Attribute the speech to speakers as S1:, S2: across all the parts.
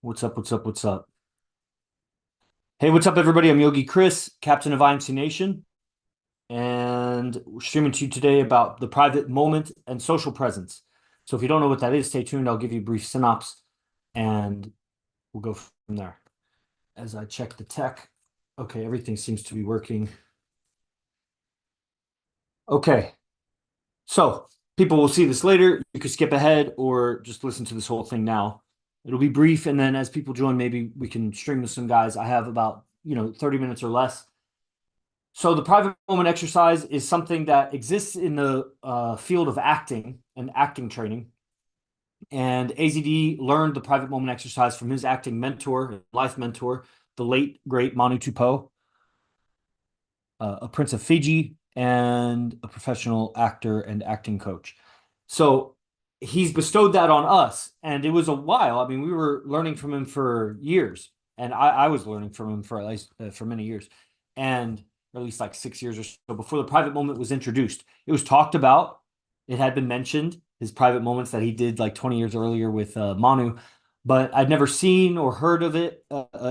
S1: What's up? What's up? What's up? Hey, what's up, everybody? I'm Yogi Chris, captain of IMC Nation, and we're streaming to you today about the private moment and social presence. So, if you don't know what that is, stay tuned. I'll give you a brief synopsis, and we'll go from there. As I check the tech, okay, everything seems to be working. Okay, so people will see this later. You could skip ahead or just listen to this whole thing now. It'll be brief, and then as people join, maybe we can stream with some guys. I have about 30 minutes or less. So the private moment exercise is something that exists in the field of acting and acting training. And AZD learned the private moment exercise from his acting mentor, life mentor, the late, great Manu Tupou, a prince of Fiji and a professional actor and acting coach. So he's bestowed that on us. And it was a while. I mean, we were learning from him for years. And I was learning from him for at least for many years. And or at least like 6 years or so before the private moment was introduced. It was talked about. It had been mentioned, his private moments that he did like 20 years earlier with Manu, but I'd never seen or heard of it,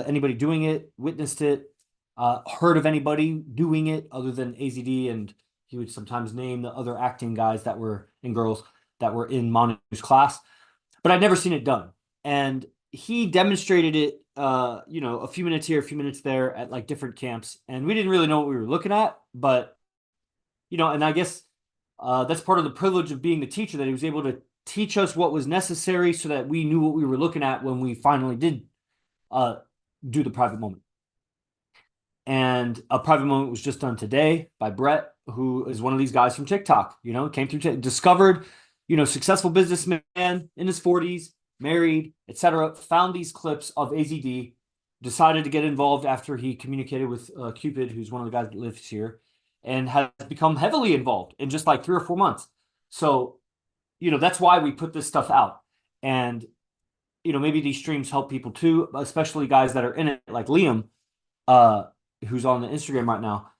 S1: anybody doing it, witnessed it, heard of anybody doing it other than AZD, and he would sometimes name the other acting guys that were and girls that were in Manu's class, but I'd never seen it done. And he demonstrated it a few minutes here, a few minutes there at like different camps. And we didn't really know what we were looking at, but, and I guess that's part of the privilege of being the teacher, that he was able to teach us what was necessary so that we knew what we were looking at when we finally did do the private moment. And a private moment was just done today by Brett, who is one of these guys from TikTok, came through, discovered, successful businessman in his 40s, married, etc., found these clips of AZD, decided to get involved after he communicated with Cupid, who's one of the guys that lives here, and has become heavily involved in just like 3 or 4 months. So, that's why we put this stuff out. And, maybe these streams help people too, especially guys that are in it, like Liam, who's on the Instagram right now,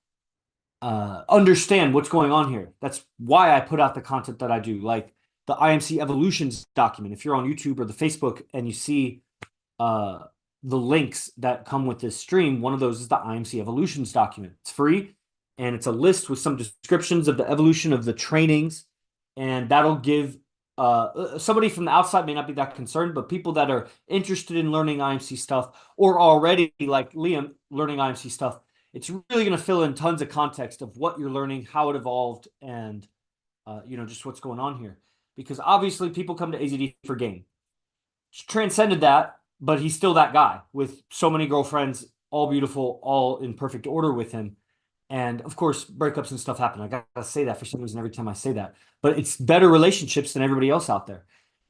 S1: understand what's going on here. That's why I put out the content that I do. Like, the IMC Evolutions document. If you're on YouTube or the Facebook and you see the links that come with this stream, one of those is the IMC Evolutions document. It's free, and it's a list with some descriptions of the evolution of the trainings, and that'll give somebody from the outside may not be that concerned, but people that are interested in learning IMC stuff or already, like Liam, learning IMC stuff, it's really going to fill in tons of context of what you're learning, how it evolved, and just what's going on here. Because obviously people come to AZD for gain. He's transcended that, but he's still that guy with so many girlfriends, all beautiful, all in perfect order with him. And of course, breakups and stuff happen. I gotta say that for some reason every time I say that. But it's better relationships than everybody else out there.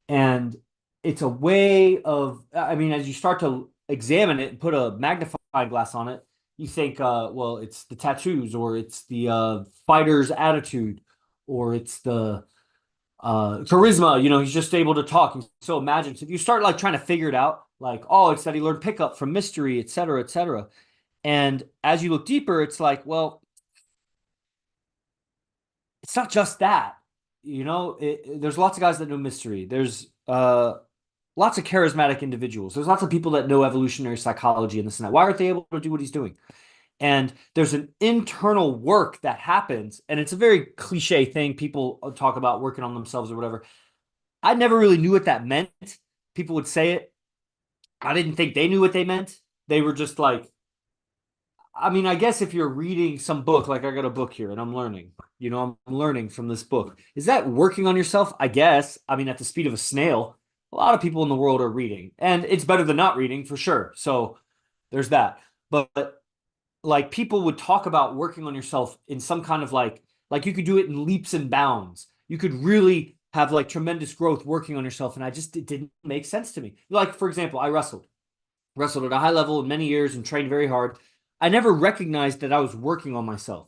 S1: And it's a way of, I mean, as you start to examine it and put a magnifying glass on it, you think, well, it's the tattoos, or it's the fighter's attitude, or it's the charisma. He's just able to talk. He's so imaginative. You start like trying to figure it out, like, oh, it's that he learned pickup from mystery, et cetera, et cetera. And as you look deeper, it's like, well, it's not just that. There's lots of guys that know mystery. There's lots of charismatic individuals. There's lots of people that know evolutionary psychology and this and that. Why aren't they able to do what he's doing? And there's an internal work that happens, and it's a very cliche thing. People talk about working on themselves or whatever. I never really knew what that meant. People would say it. I didn't think they knew what they meant. They were just like, I mean, I guess if you're reading some book, like I got a book here and I'm learning, I'm learning from this book. Is that working on yourself? I guess. I mean, at the speed of a snail, a lot of people in the world are reading, and it's better than not reading for sure. So there's that. But like, people would talk about working on yourself in some kind of like you could do it in leaps and bounds. You could really have like tremendous growth working on yourself. And it didn't make sense to me. Like, for example, I wrestled at a high level in many years and trained very hard. I never recognized that I was working on myself.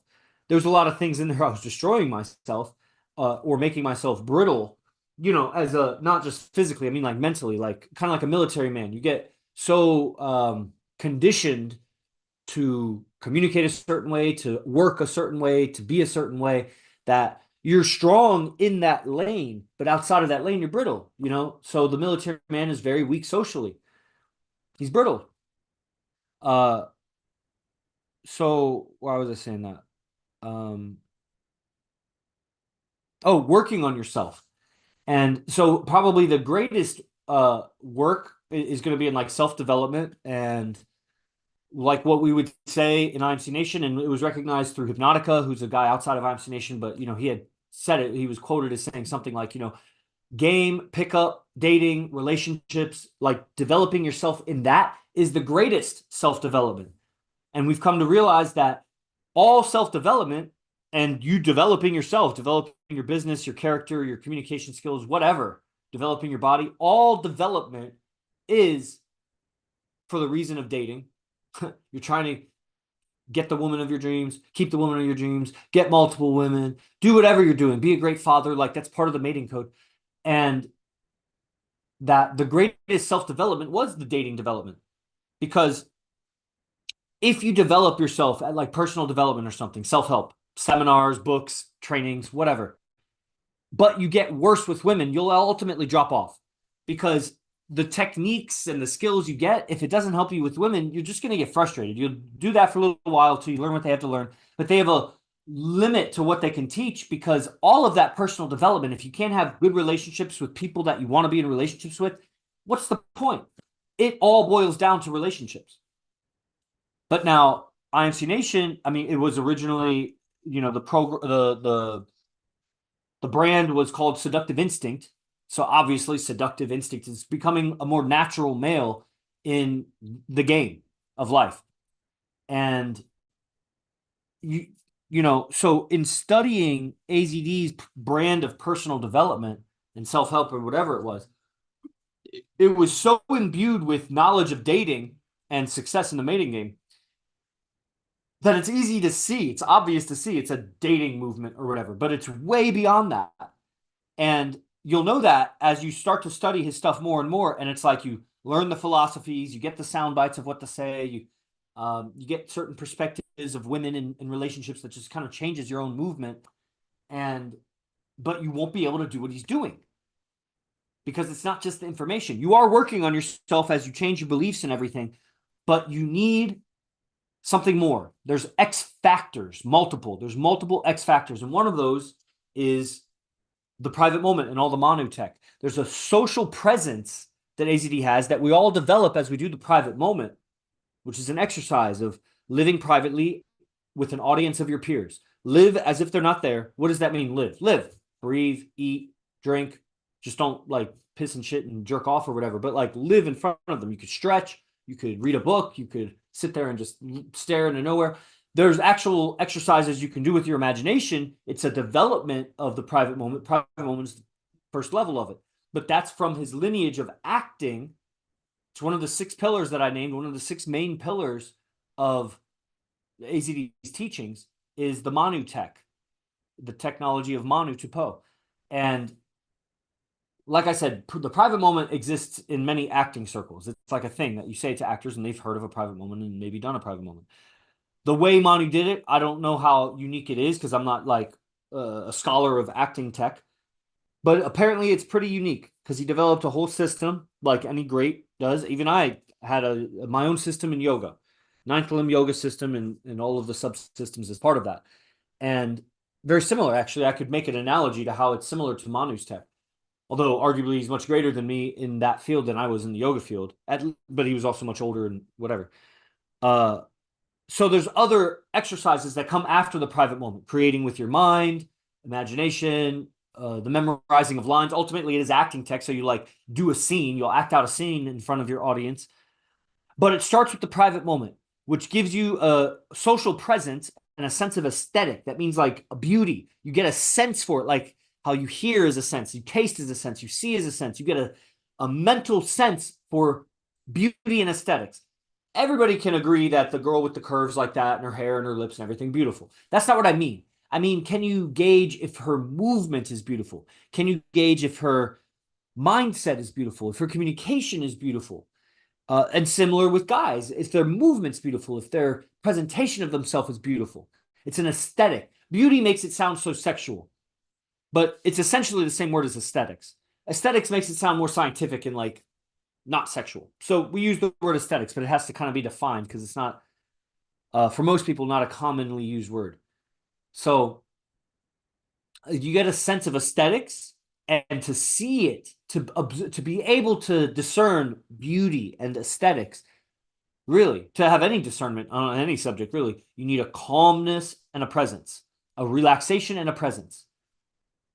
S1: There was a lot of things in there I was destroying myself, or making myself brittle, as a, not just physically, I mean like mentally, like kind of like a military man. You get so conditioned to communicate a certain way, to work a certain way, to be a certain way, that you're strong in that lane, but outside of that lane, you're brittle, So the military man is very weak socially. He's brittle. Uh, so why was I saying that? Oh, working on yourself. And so probably the greatest work is going to be in like self-development and like what we would say in IMC Nation, and it was recognized through Hypnotica, who's a guy outside of IMC Nation, but he had said it. He was quoted as saying something like, game, pickup, dating, relationships, like developing yourself in that is the greatest self-development. And we've come to realize that all self-development and you developing yourself, developing your business, your character, your communication skills, whatever, developing your body, all development is for the reason of dating. You're trying to get the woman of your dreams, keep the woman of your dreams, get multiple women, do whatever you're doing, be a great father. Like that's part of the mating code. And that the greatest self-development was the dating development. Because if you develop yourself at like personal development or something, self-help, seminars, books, trainings, whatever, but you get worse with women, you'll ultimately drop off because the techniques and the skills you get, if it doesn't help you with women, you're just going to get frustrated. You'll do that for a little while till you learn what they have to learn, but they have a limit to what they can teach because all of that personal development, if you can't have good relationships with people that you want to be in relationships with, what's the point? It all boils down to relationships. But now IMC Nation, I mean, it was originally, the brand was called Seductive Instinct. So obviously Seductive Instinct is becoming a more natural male in the game of life. And so in studying AZD's brand of personal development and self-help or whatever it was so imbued with knowledge of dating and success in the mating game that it's easy to see. It's obvious to see it's a dating movement or whatever, but it's way beyond that. And you'll know that as you start to study his stuff more and more. And it's like you learn the philosophies, you get the sound bites of what to say, you get certain perspectives of women in relationships that just kind of changes your own movement. But you won't be able to do what he's doing because it's not just the information. You are working on yourself as you change your beliefs and everything, but you need something more. There's X factors, multiple. There's multiple X factors. And one of those is the private moment and all the Manu tech. There's a social presence that AZD has that we all develop as we do the private moment, which is an exercise of living privately with an audience of your peers. Live as if they're not there. What does that mean? Live, breathe, eat, drink. Just don't like piss and shit and jerk off or whatever, but like live in front of them. You could stretch, you could read a book, you could sit there and just stare into nowhere. There's actual exercises you can do with your imagination. It's a development of the private moment. Private moment is the first level of it. But that's from his lineage of acting. It's one of the 6 pillars that I named. One of the 6 main pillars of AZD's teachings is the Manu tech, the technology of Manu to Po. And like I said, the private moment exists in many acting circles. It's like a thing that you say to actors and they've heard of a private moment and maybe done a private moment. The way Manu did it, I don't know how unique it is because I'm not like a scholar of acting tech, but apparently it's pretty unique because he developed a whole system like any great does. Even I had my own system in yoga, 9th limb yoga system and all of the subsystems as part of that. And very similar, actually. I could make an analogy to how it's similar to Manu's tech. Although arguably he's much greater than me in that field than I was in the yoga field, but he was also much older and whatever. So there's other exercises that come after the private moment, creating with your mind, imagination, the memorizing of lines. Ultimately, it is acting tech. So you like do a scene, you'll act out a scene in front of your audience. But it starts with the private moment, which gives you a social presence and a sense of aesthetic. That means like a beauty. You get a sense for it, like how you hear is a sense, you taste is a sense, you see is a sense. You get a mental sense for beauty and aesthetics. Everybody can agree that the girl with the curves like that and her hair and her lips and everything, beautiful. That's not what I mean. I mean, can you gauge if her movement is beautiful? Can you gauge if her mindset is beautiful? If her communication is beautiful? And similar with guys, if their movement's beautiful, if their presentation of themselves is beautiful. It's an aesthetic. Beauty makes it sound so sexual, but it's essentially the same word as aesthetics. Aesthetics makes it sound more scientific and like not sexual. So we use the word aesthetics, but it has to kind of be defined because it's not, for most people, not a commonly used word. So you get a sense of aesthetics, and to see it, to be able to discern beauty and aesthetics, really, to have any discernment on any subject, really, you need a calmness and a presence, a relaxation and a presence.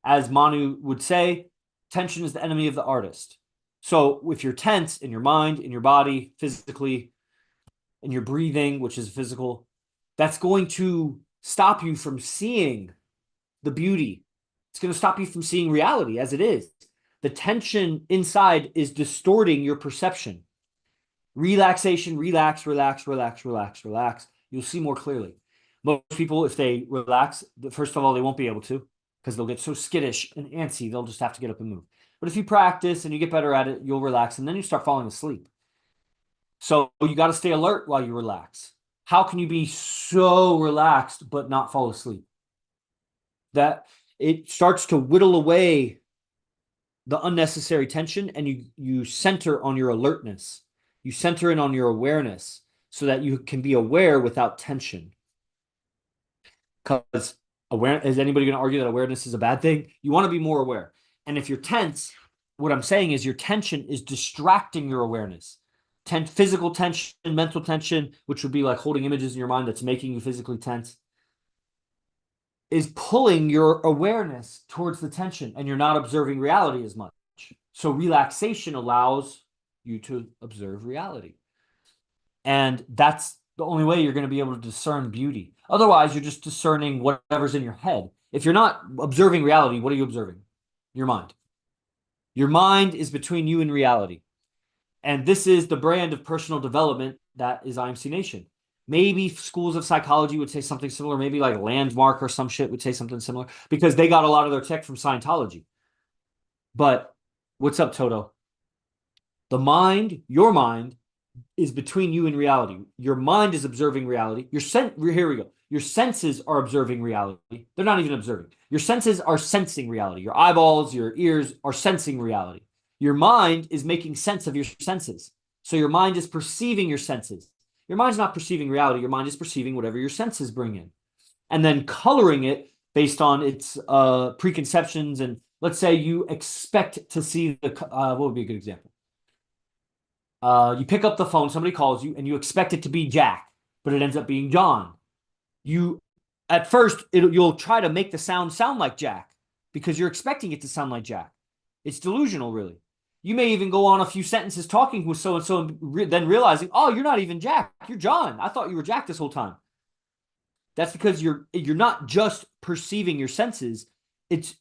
S1: As Manu would say, tension is the enemy of the artist. So if you're tense in your mind, in your body, physically, in your breathing, which is physical, that's going to stop you from seeing the beauty. It's going to stop you from seeing reality as it is. The tension inside is distorting your perception. Relaxation, relax, relax, relax, relax, relax. You'll see more clearly. Most people, if they relax, first of all, they won't be able to because they'll get so skittish and antsy, they'll just have to get up and move. But if you practice and you get better at it, you'll relax, and then you start falling asleep. So you got to stay alert while you relax. How can you be so relaxed but not fall asleep? That it starts to whittle away the unnecessary tension, and you center on your alertness. You center in on your awareness so that you can be aware without tension. Because is anybody going to argue that awareness is a bad thing? You want to be more aware. And if you're tense, what I'm saying is your tension is distracting your awareness. Physical tension, mental tension, which would be like holding images in your mind that's making you physically tense, is pulling your awareness towards the tension, and you're not observing reality as much. So relaxation allows you to observe reality. And that's the only way you're going to be able to discern beauty. Otherwise, you're just discerning whatever's in your head. If you're not observing reality, what are you observing? Your mind. Your mind is between you and reality. And this is the brand of personal development that is IMC Nation. Maybe schools of psychology would say something similar. Maybe like Landmark or some shit would say something similar because they got a lot of their tech from Scientology. But what's up, Toto? The mind, your mind, is between you and reality. Your mind is observing reality. Here we go. Your senses are observing reality. They're not even observing. Your senses are sensing reality. Your eyeballs, your ears are sensing reality. Your mind is making sense of your senses. So your mind is perceiving your senses. Your mind's not perceiving reality. Your mind is perceiving whatever your senses bring in, and then coloring it based on its preconceptions. And let's say you expect to see what would be a good example? You pick up the phone, somebody calls you, and you expect it to be Jack, but it ends up being John. At first, you'll try to make the sound like Jack because you're expecting it to sound like Jack. It's delusional, really. You may even go on a few sentences talking with so-and-so and then realizing, oh, you're not even Jack. You're John. I thought you were Jack this whole time. That's because you're not just perceiving your senses.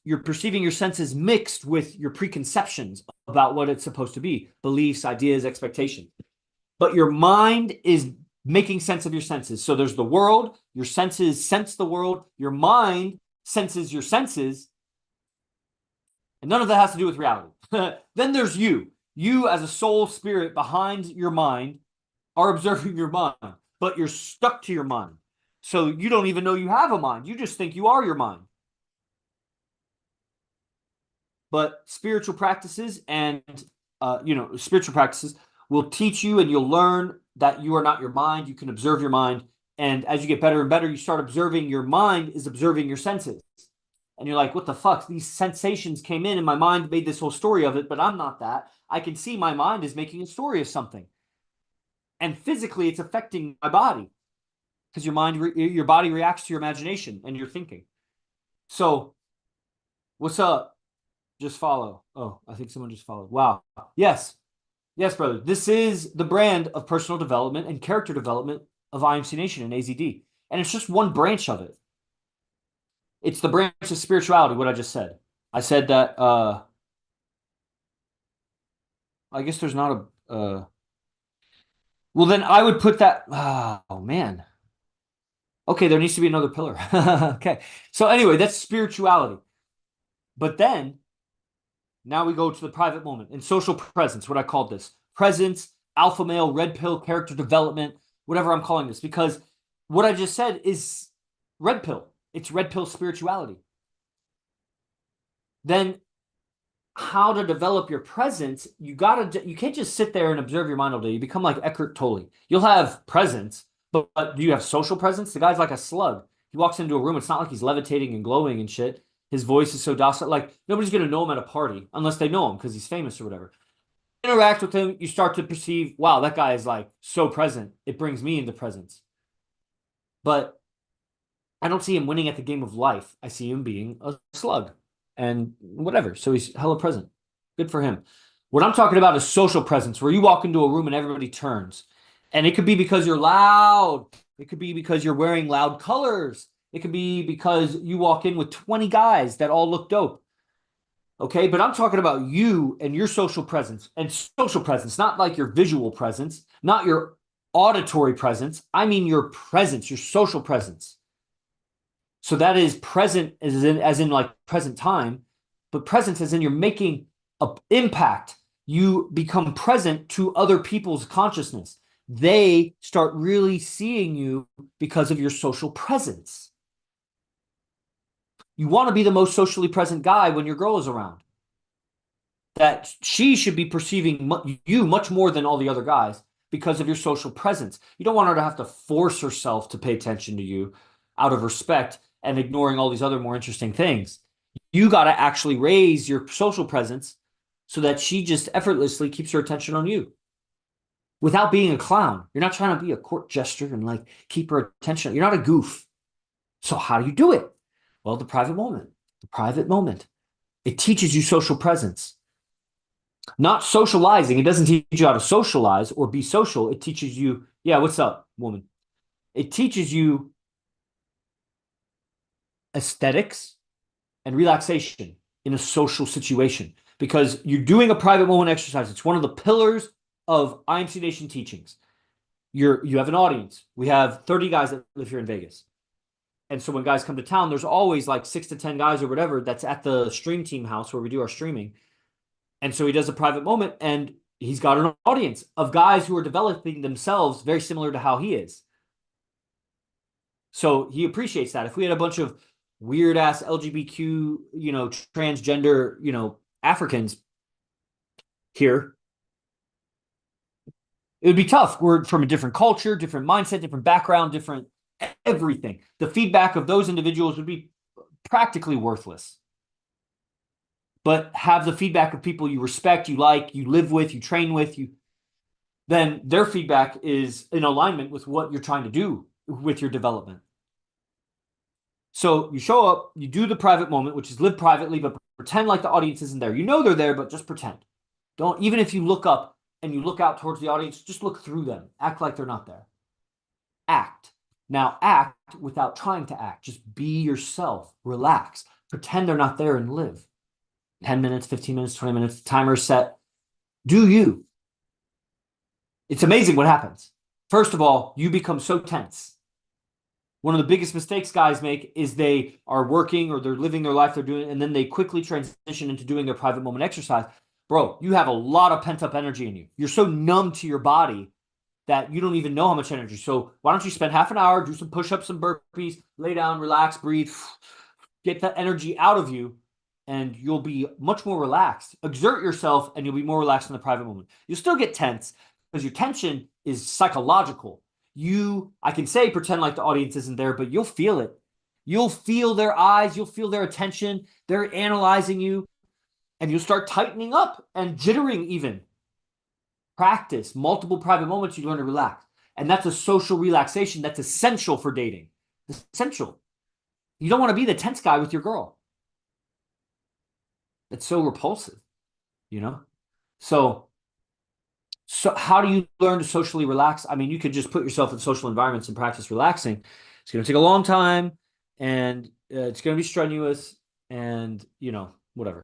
S1: You're perceiving your senses mixed with your preconceptions about what it's supposed to be, beliefs, ideas, expectations. But your mind is making sense of your senses. So there's the world, your senses sense the world, your mind senses your senses, and none of that has to do with reality. Then there's you. You as a soul spirit behind your mind are observing your mind, but you're stuck to your mind. So you don't even know you have a mind. You just think you are your mind. But spiritual practices and spiritual practices will teach you, and you'll learn that you are not your mind. You can observe your mind, and as you get better and better, you start observing your mind is observing your senses, and you're like, "What the fuck? These sensations came in, and my mind made this whole story of it, but I'm not that. I can see my mind is making a story of something, and physically, it's affecting my body because your body reacts to your imagination and your thinking. So, what's up? Just follow. Oh, I think someone just followed. Wow. Yes. Yes, brother. This is the brand of personal development and character development of IMC Nation and AZD. And it's just one branch of it. It's the branch of spirituality, what I just said. I said that, I guess there's not well, then I would put that, oh, man. Okay, there needs to be another pillar. Okay. So anyway, that's spirituality. But then, now we go to the private moment and social presence, what I called this. Presence, alpha male, red pill, character development, whatever I'm calling this. Because what I just said is red pill. It's red pill spirituality. Then how to develop your presence, you can't just sit there and observe your mind all day. You become like Eckhart Tolle. You'll have presence, but do you have social presence? The guy's like a slug. He walks into a room, it's not like he's levitating and glowing and shit. His voice is so docile. Like nobody's gonna know him at a party unless they know him because he's famous or whatever. Interact with him, you start to perceive, wow, that guy is like so present. It brings me into presence. But I don't see him winning at the game of life. I see him being a slug and whatever. So he's hella present. Good for him. What I'm talking about is social presence, where you walk into a room and everybody turns. And it could be because you're loud. It could be because you're wearing loud colors. It could be because you walk in with 20 guys that all look dope. Okay, but I'm talking about you and your social presence. And social presence, not like your visual presence, not your auditory presence. I mean your presence, your social presence. So that is present as in like present time, but presence as in you're making an impact. You become present to other people's consciousness. They start really seeing you because of your social presence. You want to be the most socially present guy when your girl is around. That she should be perceiving you much more than all the other guys because of your social presence. You don't want her to have to force herself to pay attention to you out of respect and ignoring all these other more interesting things. You got to actually raise your social presence so that she just effortlessly keeps her attention on you without being a clown. You're not trying to be a court jester and like keep her attention. You're not a goof. So how do you do it? Well, the private moment. The private moment. It teaches you social presence. Not socializing. It doesn't teach you how to socialize or be social. It teaches you, yeah, what's up, woman? It teaches you aesthetics and relaxation in a social situation because you're doing a private moment exercise. It's one of the pillars of IMC Nation teachings. You have an audience. We have 30 guys that live here in Vegas. And so when guys come to town, there's always like 6 to 10 guys or whatever that's at the stream team house where we do our streaming. And so he does a private moment and he's got an audience of guys who are developing themselves very similar to how he is. So he appreciates that. If we had a bunch of weird ass LGBTQ, transgender, Africans here, it would be tough. We're from a different culture, different mindset, different background, different everything. The feedback of those individuals would be practically worthless. But have the feedback of people you respect, you like, you live with, you train with, then their feedback is in alignment with what you're trying to do with your development. So you show up, you do the private moment, which is live privately, but pretend like the audience isn't there. You know they're there, but just pretend. Don't, even if you look up and you look out towards the audience, just look through them. Act like they're not there. Act. Now act without trying to act. Just be yourself. Relax. Pretend they're not there and live. 10 minutes, 15 minutes, 20 minutes, timer set. Do you. It's amazing what happens. First of all, you become so tense. One of the biggest mistakes guys make is they are working or they're living their life, they're doing, and then they quickly transition into doing their private moment exercise. Bro, you have a lot of pent up energy in you. You're so numb to your body that you don't even know how much energy. So why don't you spend half an hour, do some push-ups, some burpees, lay down, relax, breathe, get that energy out of you, and you'll be much more relaxed. Exert yourself and you'll be more relaxed in the private moment. You'll still get tense because your tension is psychological. I can say pretend like the audience isn't there, but you'll feel it. You'll feel their eyes, you'll feel their attention. They're analyzing you, and you'll start tightening up and jittering even. Practice multiple private moments, you learn to relax. And that's a social relaxation that's essential for dating. Essential. You don't want to be the tense guy with your girl. It's so repulsive, So how do you learn to socially relax? I mean, you could just put yourself in social environments and practice relaxing. It's going to take a long time, and it's going to be strenuous, and whatever.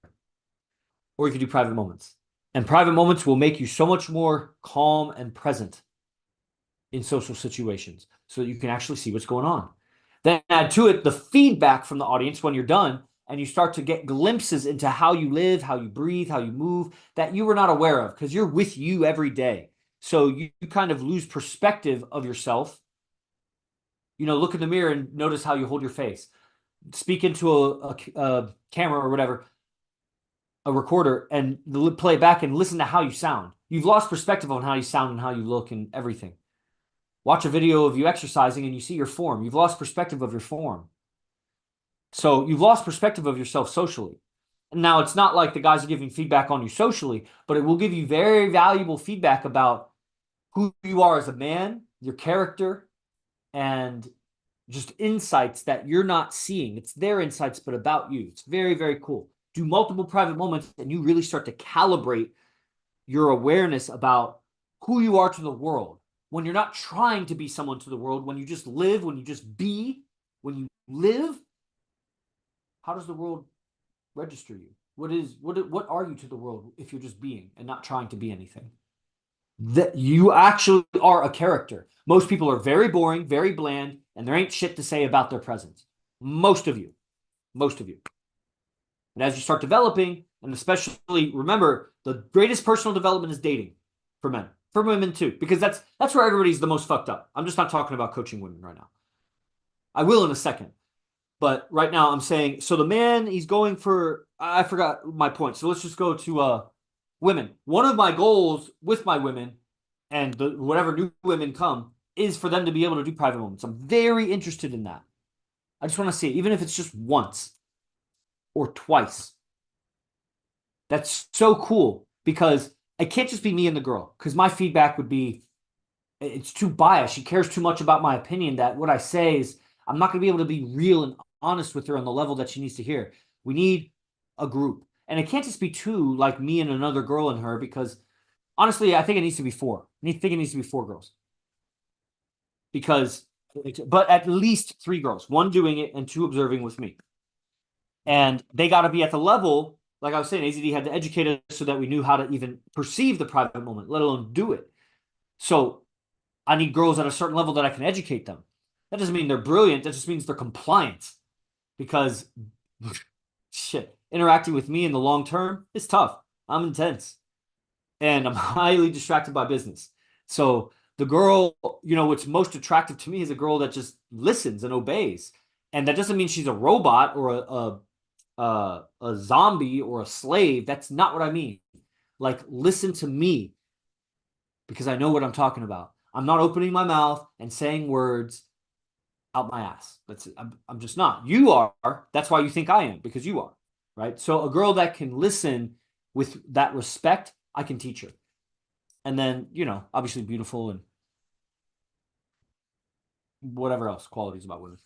S1: Or you could do private moments. And private moments will make you so much more calm and present in social situations so that you can actually see what's going on. Then add to it the feedback from the audience when you're done, and you start to get glimpses into how you live, how you breathe, how you move that you were not aware of because you're with you every day. So you kind of lose perspective of yourself. Look in the mirror and notice how you hold your face. Speak into a camera or whatever. a recorder and play it back and listen to how you sound. You've lost perspective on how you sound and how you look and everything. Watch a video of you exercising and you see your form. You've lost perspective of your form. So you've lost perspective of yourself socially. Now, it's not like the guys are giving feedback on you socially, but it will give you very valuable feedback about who you are as a man, your character, and just insights that you're not seeing. It's their insights, but about you. It's very, very cool. Do multiple private moments, and you really start to calibrate your awareness about who you are to the world. When you're not trying to be someone to the world, when you just live, when you just be, when you live, how does the world register you? What are you to the world if you're just being and not trying to be anything? That you actually are a character. Most people are very boring, very bland, and there ain't shit to say about their presence. Most of you. And as you start developing, and especially remember, the greatest personal development is dating for men, for women too, because that's where everybody's the most fucked up. I'm just not talking about coaching women right now. I will in a second. But right now I'm saying, so the man, he's going for, I forgot my point. So let's just go to women. One of my goals with my women and whatever new women come is for them to be able to do private moments. I'm very interested in that. I just want to see it, even if it's just once or twice. That's so cool because it can't just be me and the girl, because my feedback would be, it's too biased. She cares too much about my opinion that what I say is, I'm not going to be able to be real and honest with her on the level that she needs to hear. We need a group. And it can't just be two, like me and another girl and her, because honestly, I think it needs to be four. I think it needs to be four girls. But at least three girls, one doing it and two observing with me. And they got to be at the level, like I was saying, AZD had to educate us so that we knew how to even perceive the private moment, let alone do it. So I need girls at a certain level that I can educate them. That doesn't mean they're brilliant. That just means they're compliant. Because, shit, interacting with me in the long term is tough. I'm intense. And I'm highly distracted by business. So the girl, what's most attractive to me is a girl that just listens and obeys. And that doesn't mean she's a robot or a zombie or a slave. That's not what I mean. Like, listen to me because I know what I'm talking about. I'm not opening my mouth and saying words out my ass. I'm just not. You are. That's why you think I am, because you are, right? So a girl that can listen with that respect, I can teach her. And then, obviously beautiful and whatever else qualities about women.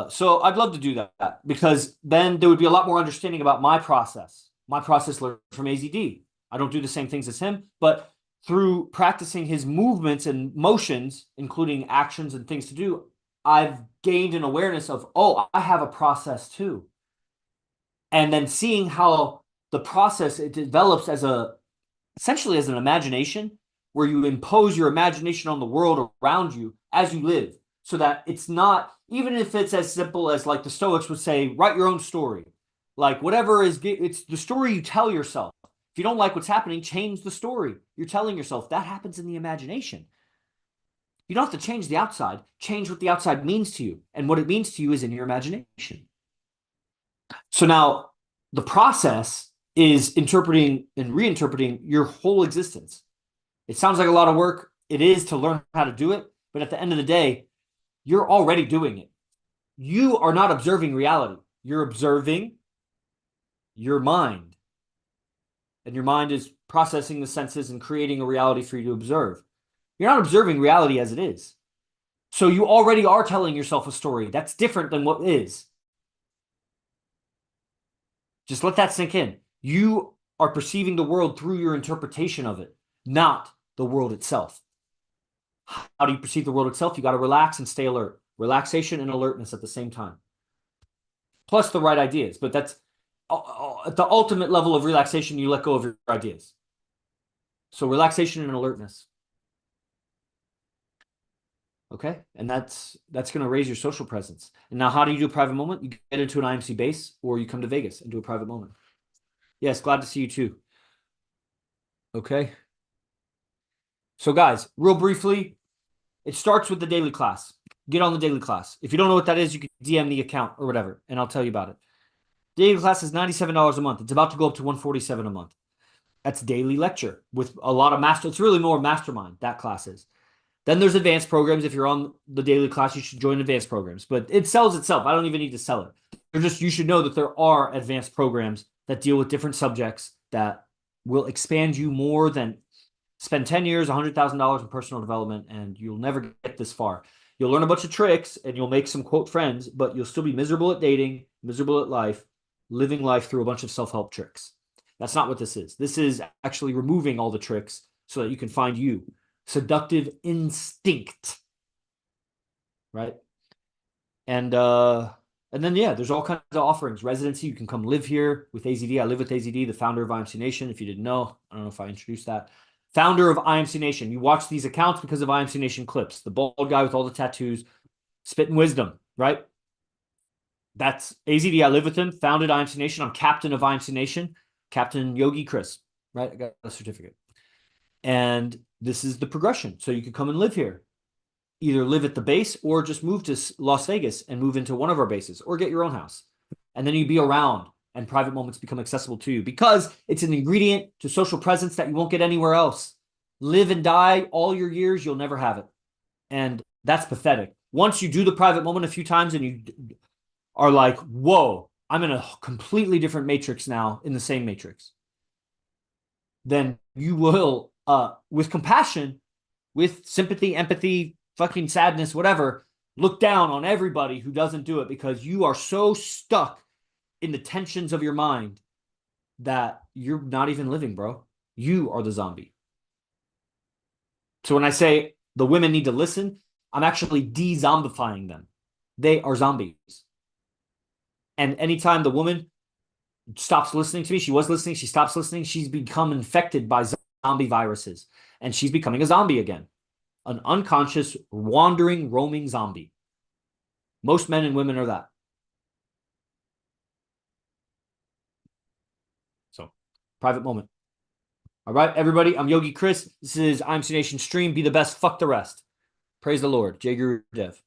S1: So I'd love to do that because then there would be a lot more understanding about my process. My process learned from AZD. I don't do the same things as him, but through practicing his movements and motions, including actions and things to do, I've gained an awareness of, oh, I have a process too. And then seeing how the process, it develops essentially as an imagination, where you impose your imagination on the world around you as you live, so that it's not, even if it's as simple as like the Stoics would say, write your own story. Like whatever it's the story you tell yourself. If you don't like what's happening, change the story you're telling yourself. That happens in the imagination. You don't have to change the outside. Change what the outside means to you. And what it means to you is in your imagination. So now the process is interpreting and reinterpreting your whole existence. It sounds like a lot of work. It is to learn how to do it. But at the end of the day, you're already doing it. You are not observing reality. You're observing your mind. And your mind is processing the senses and creating a reality for you to observe. You're not observing reality as it is. So you already are telling yourself a story that's different than what is. Just let that sink in. You are perceiving the world through your interpretation of it, not the world itself. How do you perceive the world itself? You got to relax and stay alert. Relaxation and alertness at the same time. Plus the right ideas. But that's at the ultimate level of relaxation, you let go of your ideas. So relaxation and alertness. Okay? And that's going to raise your social presence. And now how do you do a private moment? You get into an IMC base or you come to Vegas and do a private moment. Yes, glad to see you too. Okay? So guys, real briefly, it starts with the daily class. Get on the daily class. If you don't know what that is, you can DM the account or whatever, and I'll tell you about it. Daily class is $97 a month. It's about to go up to $147 a month. That's daily lecture with a lot of master. It's really more mastermind, that class is. Then there's advanced programs. If you're on the daily class, you should join advanced programs. But it sells itself. I don't even need to sell it. You should know that there are advanced programs that deal with different subjects that will expand you more than spend 10 years, $100,000 in personal development, and you'll never get this far. You'll learn a bunch of tricks and you'll make some quote friends, but you'll still be miserable at dating, miserable at life, living life through a bunch of self-help tricks. That's not what this is. This is actually removing all the tricks so that you can find you. Seductive instinct. Right? And then yeah, there's all kinds of offerings. Residency, you can come live here with AZD. I live with AZD, the founder of IMC Nation. If you didn't know, I don't know if I introduced that. Founder of IMC Nation. You watch these accounts because of IMC Nation clips. The bald guy with all the tattoos, spitting wisdom, right? That's AZD. I live with him. Founded IMC Nation. I'm captain of IMC Nation. Captain Yogi Chris, right? I got a certificate. And this is the progression. So you could come and live here. Either live at the base or just move to Las Vegas and move into one of our bases or get your own house. And then you'd be around and private moments become accessible to you because it's an ingredient to social presence that you won't get anywhere else. Live and die all your years, you'll never have it. And that's pathetic. Once you do the private moment a few times and you are like, whoa, I'm in a completely different matrix now in the same matrix, then you will, with compassion, with sympathy, empathy, fucking sadness, whatever, look down on everybody who doesn't do it because you are so stuck in the tensions of your mind that you're not even living, bro. You are the zombie. So when I say the women need to listen, I'm actually de-zombifying them. They are zombies. And anytime the woman stops listening to me, she was listening, she stops listening, she's become infected by zombie viruses. And she's becoming a zombie again. An unconscious, wandering, roaming zombie. Most men and women are that. So, private moment. All right, everybody, I'm Yogi Chris. This is IMC Nation Stream. Be the best, fuck the rest. Praise the Lord. Jay Guru Dev.